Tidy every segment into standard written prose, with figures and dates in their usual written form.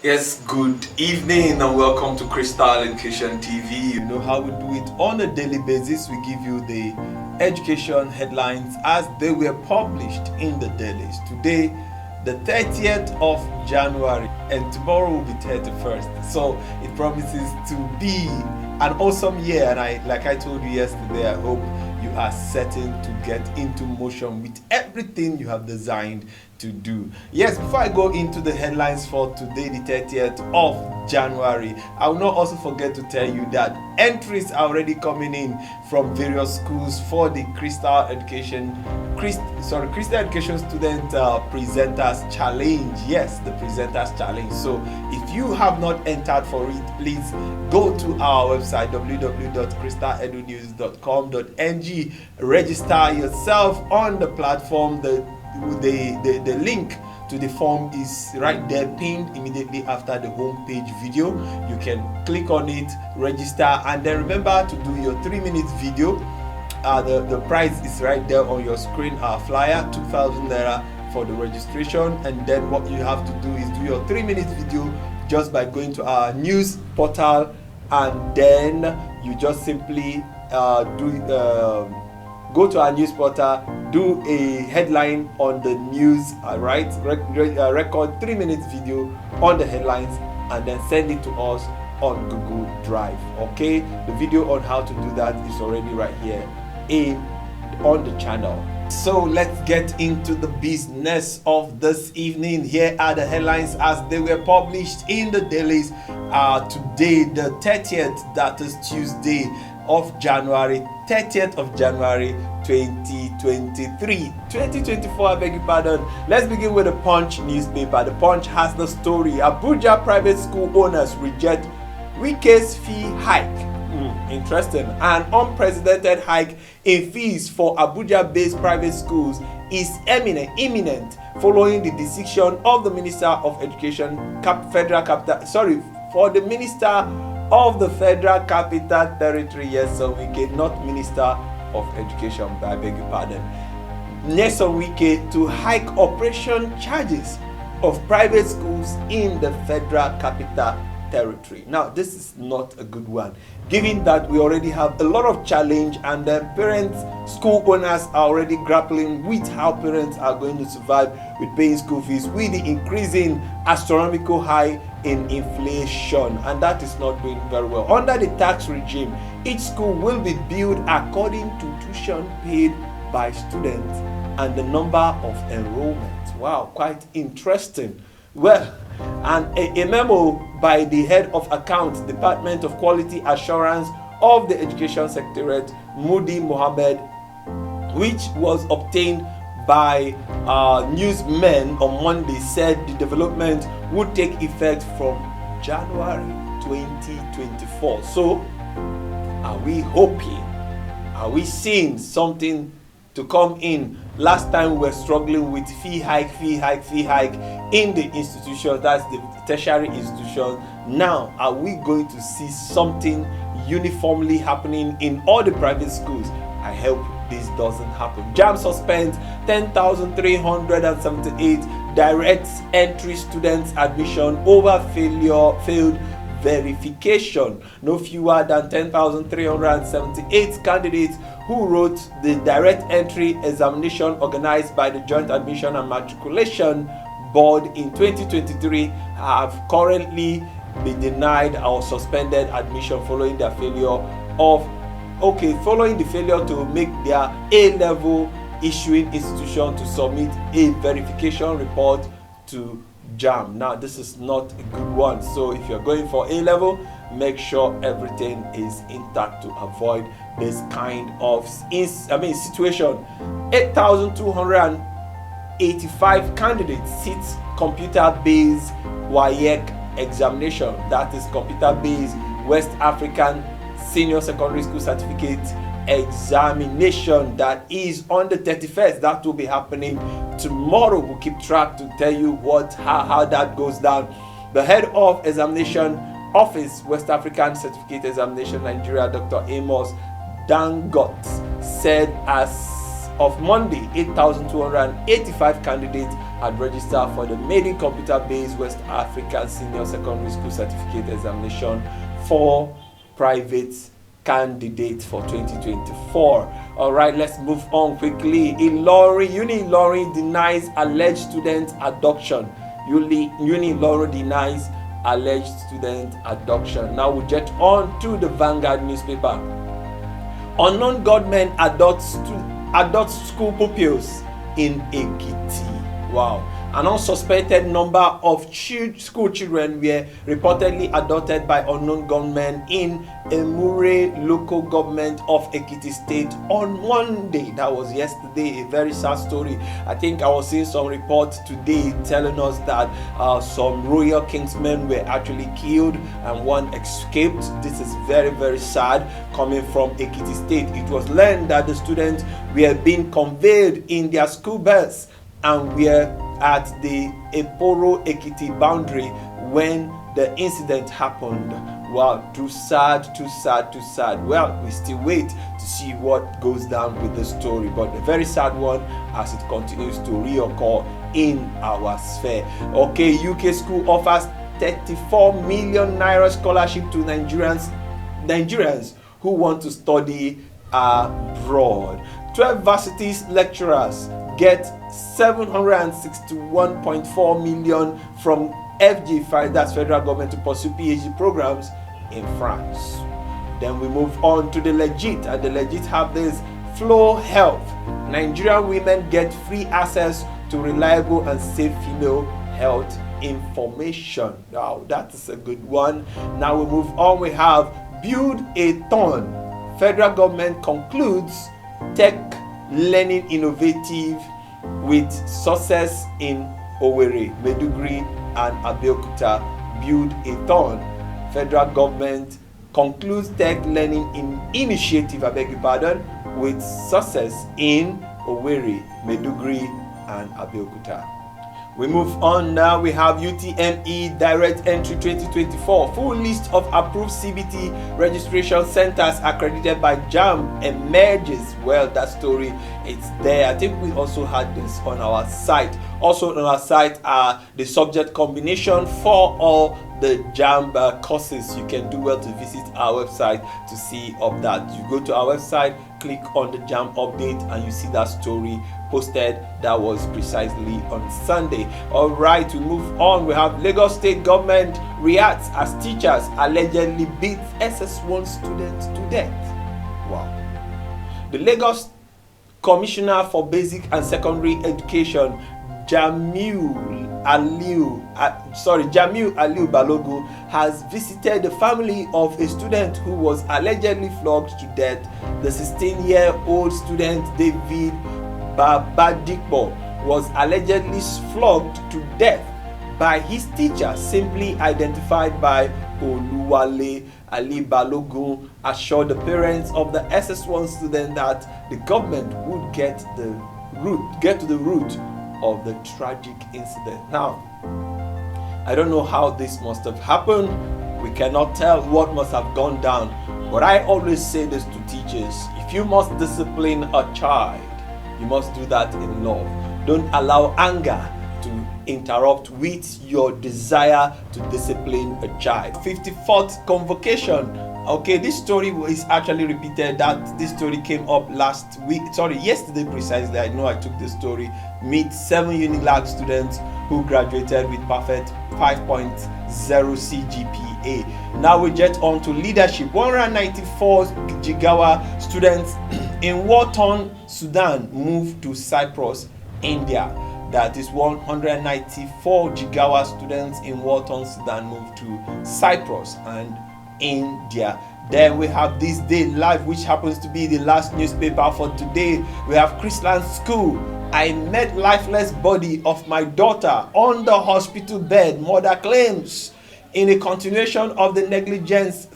Yes, good evening and welcome to Crystal Education TV. You know how we do it on a daily basis. We give you the education headlines as they were published in the dailies. Today, the 30th of January, and tomorrow will be 31st. So it promises to be an awesome year. And like I told you yesterday, I hope you are certain to get into motion with everything you have designed to do. Yes, before I go into the headlines for today, the 30th of January, I will not also forget to tell you that entries are already coming in from various schools for the Crystal Education Student Presenters Challenge. Yes, the Presenters Challenge. So if you have not entered for it, please go to our website www.crystaledunews.com.ng, register yourself on the platform. The link to the form is right there, pinned immediately after the homepage video. You can click on it, register, and then remember to do your 3-minute video. The price is right there on your screen. Flyer, 2,000 naira for the registration, and then what you have to do is do your 3-minute video just by going to our news portal, and then you just simply go to our news portal, do a headline on the news, record 3 minutes video on the headlines, and then send it to us on Google Drive. Okay, the video on how to do that is already right here on the channel. So let's get into the business of this evening. Here are the headlines as they were published in the dailies today, the 30th, that is Tuesday of January, 30th of January 2024, I beg your pardon. Let's begin with the Punch newspaper. The Punch has the story: Abuja private school owners reject Wike's fee hike. Interesting. An unprecedented hike in fees for Abuja-based private schools is imminent following the decision of the Minister of Education, for the Minister of the Federal Capital Territory, Nyesom Wike, not Minister of Education, I beg your pardon, Nyesom Wike, to hike operation charges of private schools in the Federal Capital Territory. Now, this is not a good one, given that we already have a lot of challenge, and parents, school owners are already grappling with how parents are going to survive with paying school fees with the increasing astronomical high in inflation, and that is not doing very well. Under the tax regime, each school will be billed according to tuition paid by students and the number of enrollments. Wow, quite interesting. Well, and a memo by the head of accounts, Department of Quality Assurance of the Education Secretariat, Moody Mohammed, which was obtained by newsmen on Monday, said the development would take effect from January 2024. So, are we hoping? Are we seeing something to come in? Last time we were struggling with fee hike in the institution, that's the tertiary institution. Now, are we going to see something uniformly happening in all the private schools? I hope this doesn't happen. JAMB suspends 10,378 direct entry students admission over failed verification. No fewer than 10,378 candidates who wrote the direct entry examination organized by the Joint Admission and Matriculation Board in 2023 have currently been denied or suspended admission following the failure to make their A-level issuing institution to submit a verification report to JAMB. Now, this is not a good one. So if you're going for A-level, make sure everything is intact to avoid this kind of situation. 8,285 candidates sit computer-based WAEC examination. That is computer-based West African Senior Secondary School Certificate examination. That is on the 31st. That will be happening tomorrow. We'll keep track to tell you how that goes down. The head of examination office, West African Certificate Examination Nigeria, Dr. Amos Dangot, said as of Monday, 8,285 candidates had registered for the maiden computer-based West African Senior Secondary School Certificate Examination for private candidates for 2024. All right, let's move on quickly. Uni-Ilorin denies alleged student abduction. Uni-Ilorin denies alleged student abduction. Now we get on to the Vanguard newspaper. Unknown gunmen abduct school pupils in Ekiti. Wow. An unsuspected number of school children were reportedly abducted by unknown gunmen in Emure local government of Ekiti State on Monday. That was yesterday. A very sad story. I think I was seeing some reports today telling us that some royal kingsmen were actually killed and one escaped. This is very, very sad coming from Ekiti State. It was learned that the students were being conveyed in their school bus and were at the Eporo Ekiti boundary when the incident happened. Wow, too sad. Well, we still wait to see what goes down with the story, but a very sad one as it continues to reoccur in our sphere. Okay, UK school offers 34 million naira scholarship to Nigerians who want to study abroad. 12 varsities lecturers get 761.4 million from FG5, that's federal government, to pursue PhD programs in France. Then we move on to the Legit, and the Legit have this: Flow Health. Nigerian women get free access to reliable and safe female health information. Now that is a good one. Now we move on. We have Build a Ton. Federal government concludes tech learning innovative with success in Owerri, Maiduguri and Abeokuta. Build a Ton. Federal government concludes tech learning initiative, with success in Owerri, Maiduguri and Abeokuta. We move on now. We have UTME Direct Entry 2024. Full list of approved CBT registration centers accredited by JAMB emerges. Well, that story, it's there. I think we also had this on our site. Also on our site are the subject combination for all the JAMB courses. You can do well to visit our website to see of that. You go to our website, click on the JAMB update, and you see that story posted. That was precisely on Sunday. All right, we move on. We have Lagos State government reacts as teachers allegedly beat SS1 students to death. Wow. The Lagos Commissioner for Basic and Secondary Education, Jamiu Aliu Balogun, has visited the family of a student who was allegedly flogged to death. The 16-year-old student David Babadikbo was allegedly flogged to death by his teacher, simply identified by Oluwale Ali Balogun, assured the parents of the SS1 student that the government would get to the root of the tragic incident. Now, I don't know how this must have happened. We cannot tell what must have gone down. But I always say this to teachers: if you must discipline a child, you must do that in love. Don't allow anger to interrupt with your desire to discipline a child. 54th convocation. Okay, this story is actually repeated. This story came up yesterday precisely. I know I took this story. Meet 7 UNILAG students who graduated with perfect 5.0 CGPA. Now we get on to leadership. 194 Jigawa students in war-torn Sudan moved to Cyprus, India. That is 194 Jigawa students in war-torn Sudan moved to Cyprus and India. Then we have This Day Live, which happens to be the last newspaper for today. We have Chrisland School. I met lifeless body of my daughter on the hospital bed, mother claims. In a continuation of the negligence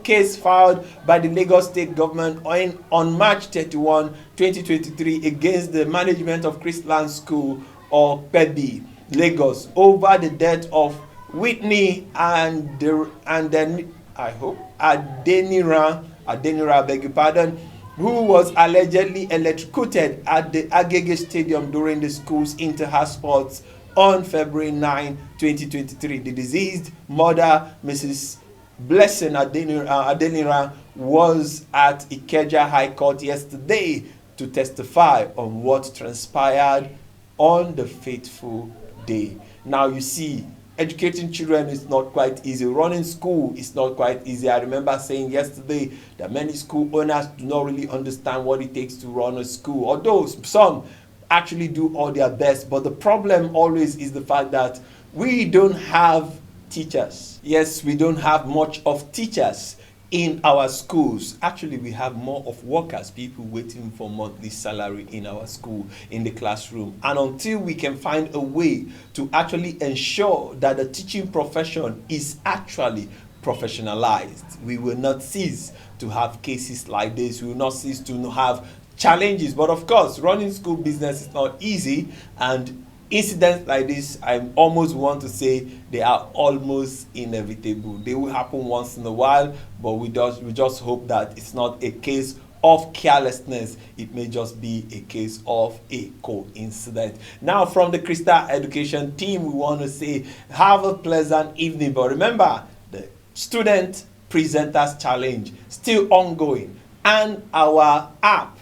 case filed by the Lagos State government on March 31, 2023 against the management of Chrisland School, or PEBI, Lagos, over the death of Whitney and then Adenira, beg your pardon. who was allegedly electrocuted at the Agege Stadium during the school's inter-house sports on February 9, 2023. The deceased mother, Mrs. Blessing Adenira, was at Ikeja High Court yesterday to testify on what transpired on the fateful day. Now you see, educating children is not quite easy. Running school is not quite easy. I remember saying yesterday that many school owners do not really understand what it takes to run a school, although some actually do all their best. But the problem always is the fact that we don't have teachers. Yes, we don't have much of teachers in our schools. Actually, we have more of workers, people waiting for monthly salary in our school, in the classroom. And until we can find a way to actually ensure that the teaching profession is actually professionalized, we will not cease to have cases like this. We will not cease to have challenges. But of course, running school business is not easy, and incidents like this, I almost want to say they are almost inevitable. They will happen once in a while, but we just hope that it's not a case of carelessness. It may just be a case of a coincidence. Now, from the Crystal Education team, we want to say have a pleasant evening. But remember, the Student Presenters Challenge still ongoing, and our app,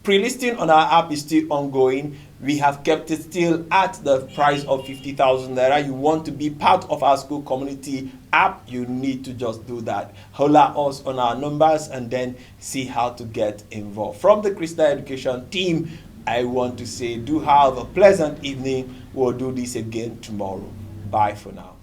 pre-listing on our app, is still ongoing. We have kept it still at the price of 50,000 naira. You want to be part of our school community app, you need to just do that. Holla us on our numbers and then see how to get involved. From the Crystal Education team, I want to say do have a pleasant evening. We'll do this again tomorrow. Bye for now.